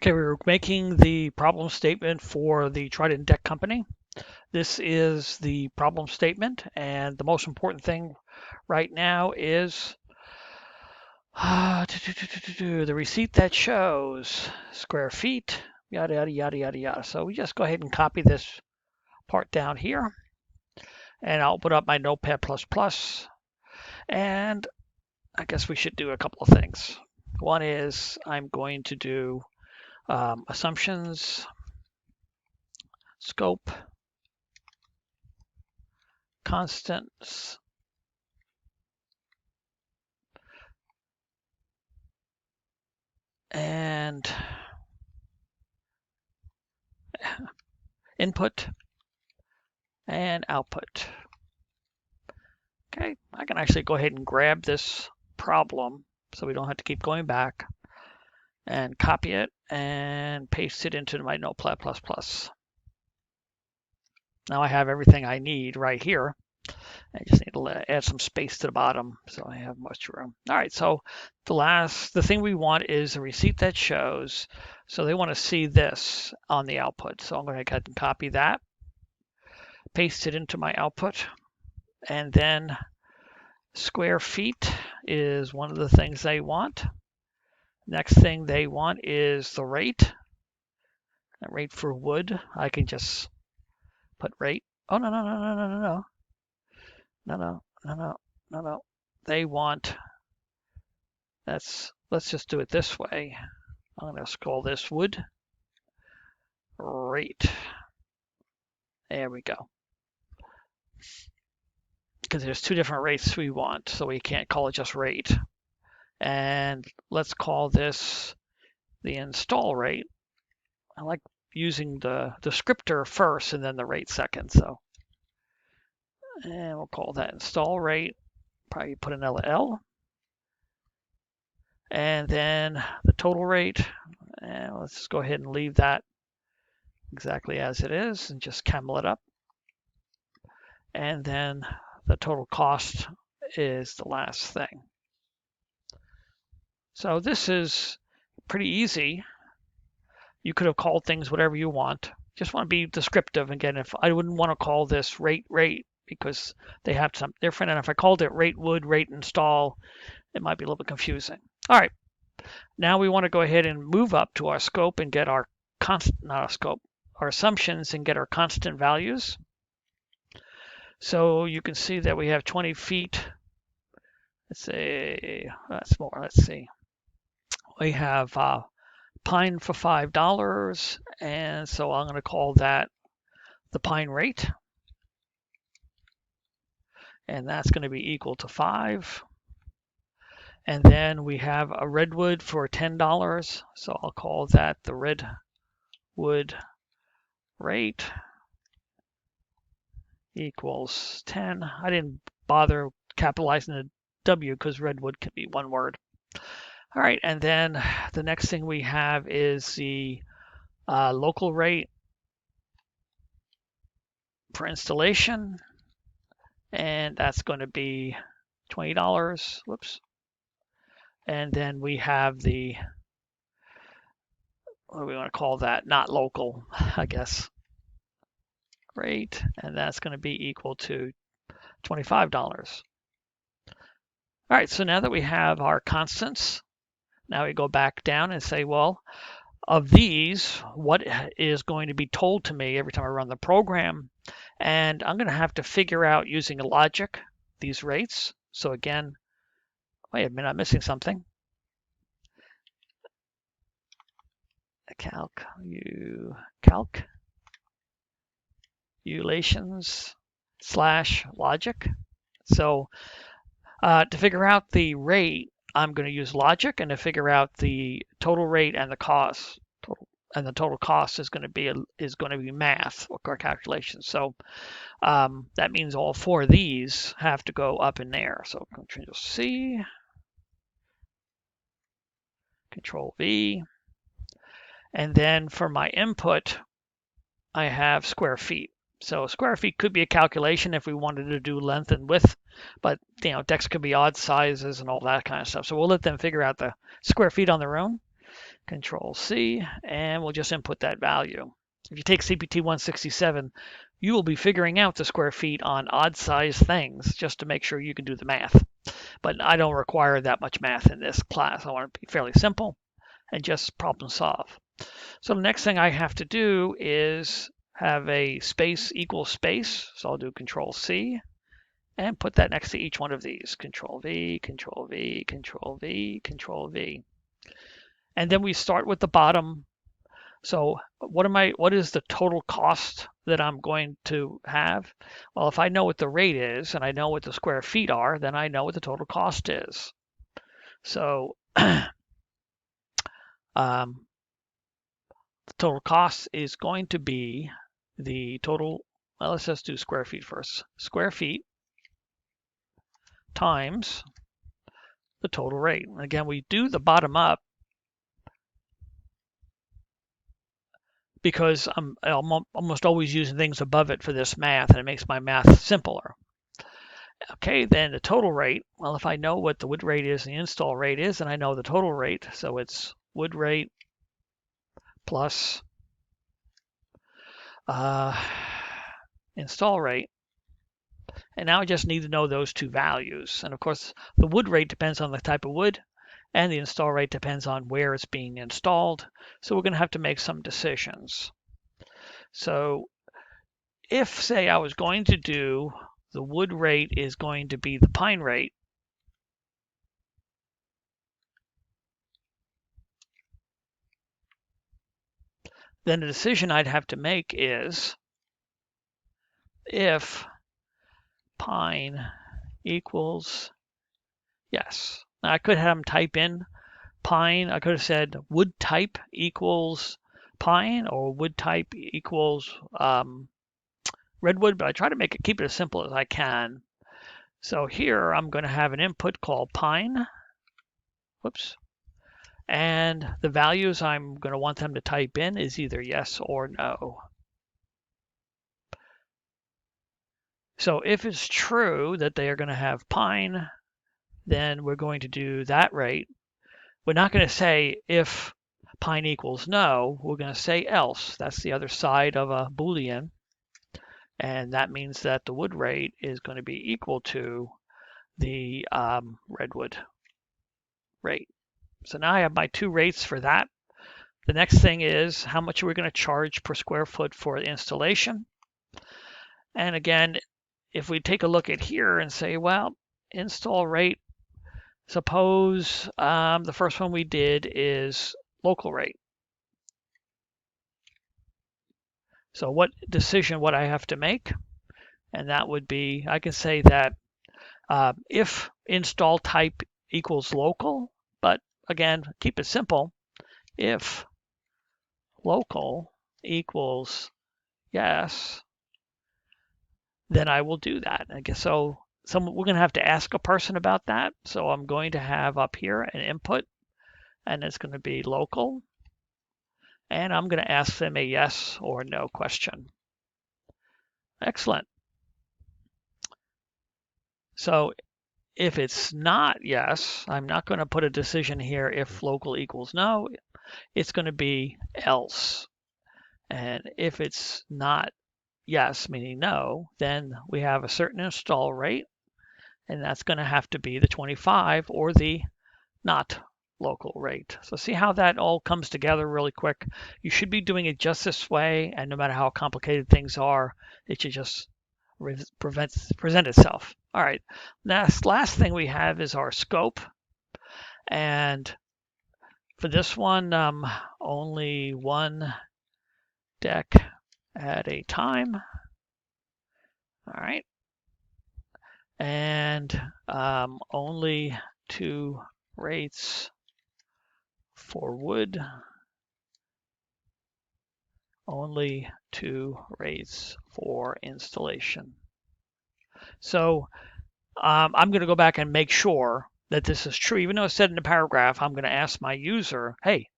Okay, we're making the problem statement for the Trident Deck Company. This is the problem statement, and the most important thing right now is the receipt that shows square feet, yada, yada, yada, yada, yada. So we just go ahead and copy this part down here, and I'll put up my Notepad++, and I guess we should do a couple of things. One is I'm going to do assumptions, scope, constants, and input and output. Okay, I can actually go ahead and grab this problem so we don't have to keep going back and copy it and paste it into my Notepad++. Now I have everything I need right here. I just need to add some space to the bottom so I have much room. All right, so the thing we want is a receipt that shows. So they want to see this on the output. So I'm going to go ahead and copy that, paste it into my output, and then square feet is one of the things they want. Next thing they want is the rate. The rate for wood. I can just put rate. Oh, no, no, no, no, no, no, no. No, no, no, no, no, no. They want, let's just do it this way. I'm going to call this wood rate. There we go. Because there's two different rates we want, so we can't call it just rate. And let's call this the install rate. I like using the descriptor first and then the rate second. So, and we'll call that install rate. Probably put an L. And then the total rate. And let's just go ahead and leave that exactly as it is and just camel it up. And then the total cost is the last thing. So this is pretty easy. You could have called things whatever you want. Just want to be descriptive. Again, if I wouldn't want to call this rate because they have something different. And if I called it rate wood, rate install, it might be a little bit confusing. All right. Now we want to go ahead and move up to our scope and get our our assumptions and get our constant values. So you can see that we have 20 feet. Let's say that's more. Let's see. We have pine for $5, and so I'm going to call that the pine rate, and that's going to be equal to 5. And then we have a redwood for $10, so I'll call that the redwood rate equals 10. I didn't bother capitalizing the W because redwood can be one word. All right, and then the next thing we have is the local rate for installation, and that's going to be $20. Whoops. And then we have the, what do we want to call that? Not local, I guess. Rate, and that's going to be equal to $25. All right, so now that we have our constants, now we go back down and say, well, of these, what is going to be told to me every time I run the program? And I'm going to have to figure out using logic these rates. So again, wait a minute, I'm missing something. Calculations/logic. So to figure out the rate, I'm going to use logic, and to figure out the total rate and the cost, the total cost is going to be math or calculations. So that means all four of these have to go up in there. So Control C, Control V, and then for my input, I have square feet. So square feet could be a calculation if we wanted to do length and width, but decks could be odd sizes and all that kind of stuff. So we'll let them figure out the square feet on their own. Control C, and we'll just input that value. If you take CPT 167, you will be figuring out the square feet on odd size things just to make sure you can do the math. But I don't require that much math in this class. I want it to be fairly simple and just problem solve. So the next thing I have to do is have a space equals space. So I'll do Control C and put that next to each one of these. Control V, Control V, Control V, Control V. And then we start with the bottom. So what is the total cost that I'm going to have? Well, if I know what the rate is and I know what the square feet are, then I know what the total cost is. So the total cost is going to be the total, well, let's just do square feet first. Square feet times the total rate. Again, we do the bottom up because I'm almost always using things above it for this math, and it makes my math simpler. Okay, then the total rate. Well, if I know what the wood rate is and the install rate is, and I know the total rate, so it's wood rate plus install rate. And now I just need to know those two values. And of course, the wood rate depends on the type of wood, and the install rate depends on where it's being installed. So we're going to have to make some decisions. So if, say, I was going to do the wood rate is going to be the pine rate, then the decision I'd have to make is if pine equals yes. Now I could have them type in pine. I could have said wood type equals pine or wood type equals redwood, but I try to keep it as simple as I can. So here I'm going to have an input called pine. Whoops. And the values I'm going to want them to type in is either yes or no. So if it's true that they are going to have pine, then we're going to do that rate. We're not going to say if pine equals no, we're going to say else. That's the other side of a Boolean. And that means that the wood rate is going to be equal to the redwood rate. So now I have my two rates for that. The next thing is how much are we going to charge per square foot for installation? And again, if we take a look at here and say, well, install rate, suppose the first one we did is local rate. So what decision would I have to make? And that would be, I can say that if install type equals local, but again, keep it simple. If local equals yes, then I will do that. I guess so. We're going to have to ask a person about that. So I'm going to have up here an input, and it's going to be local. And I'm going to ask them a yes or no question. Excellent. So if it's not yes, I'm not going to put a decision here if local equals no. It's going to be else. And if it's not yes, meaning no, then we have a certain install rate, and that's going to have to be the 25 or the not local rate. So see how that all comes together really quick. You should be doing it just this way, and no matter how complicated things are, it should just present itself. All right, last thing we have is our scope. And for this one, only one deck at a time. All right. And only two rates for wood. Only two rates for installation. So I'm going to go back and make sure that this is true. Even though it's said in the paragraph, I'm going to ask my user, hey,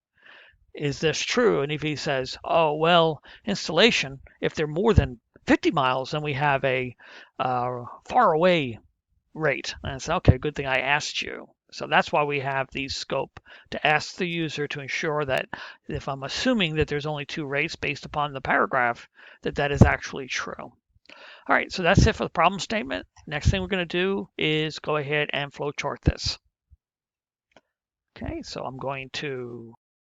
is this true? And if he says, oh, well, installation, if they're more than 50 miles, then we have a far away rate. And I say, okay, good thing I asked you. So that's why we have the scope to ask the user to ensure that if I'm assuming that there's only 2 rates based upon the paragraph, that that is actually true. All right, so that's it for the problem statement. Next thing we're going to do is go ahead and flowchart this. Okay, so I'm going to